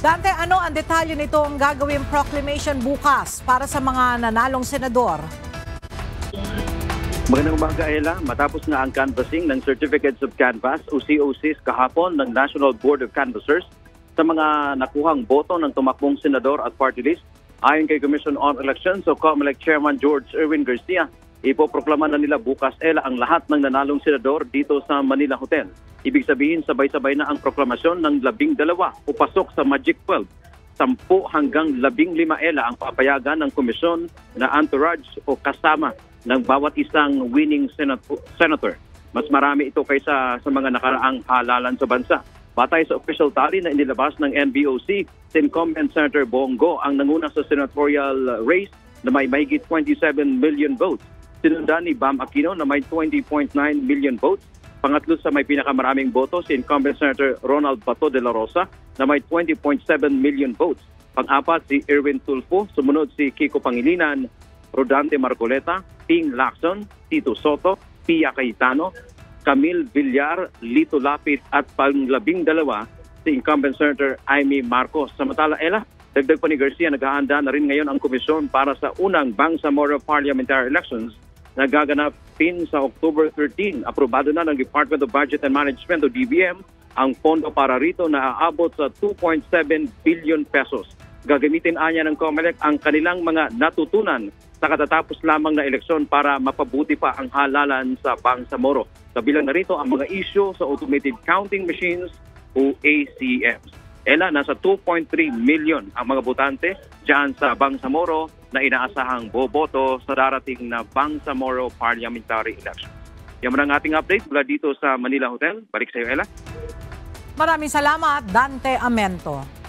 Dante, ano ang detalye nitong gagawing proclamation bukas para sa mga nanalong senador? Magandang umaga, Ella. Matapos nga ang canvassing ng Certificates of Canvass o COCs kahapon ng National Board of Canvassers sa mga nakuhang boto ng tumakbong senador at party list, ayon kay Commission on Elections o COMELEC Chairman George Erwin Garcia, ipoproklama na nila bukas, Ella, ang lahat ng nanalong senador dito sa Manila Hotel. Ibig sabihin, sabay-sabay na ang proklamasyon ng 12 o pasok sa Magic 12. 10 hanggang 15, Ella, ang papayagan ng komisyon na entourage o kasama ng bawat isang winning senator. Mas marami ito kaysa sa mga nakaraang halalan sa bansa. Batay sa official tally na inilabas ng NBOC, si incumbent Senator Bongo ang nanguna sa senatorial race na may mahigit 27 million votes. Sinundan ni Bam Aquino na may 20.9 million votes. Pangatlo sa may pinakamaraming boto si incumbent Senator Ronald Bato de la Rosa na may 20.7 million votes. Pang-apat si Erwin Tulfo, sumunod si Kiko Pangilinan, Rodante Marcoleta, Ping Lacson, Tito Soto, Pia Cayetano, Camille Villar, Lito Lapid at pang-12 si incumbent Senator Amy Marcos. Samantala, Ella, dagdag pa ni Garcia, naghahanda na rin ngayon ang komisyon para sa unang Bangsamoro Parliamentary Elections na gaganapin sa October 13. Aprobado na ng Department of Budget and Management o DBM ang pondo para rito na aabot sa 2.7 billion pesos. Gagamitin anya ng COMELEC ang kanilang mga natutunan sa katatapos lamang na eleksyon para mapabuti pa ang halalan sa Bangsamoro. Kabilang na rito ang mga issue sa automated counting machines o ACMs. Ella, nasa 2.3 million ang mga botante dyan sa Bangsamoro na inaasahang boboto sa darating na Bangsamoro Parliamentary Election. Yan ang ating update mula dito sa Manila Hotel. Balik sa iyo, Ella. Maraming salamat, Dante Amento.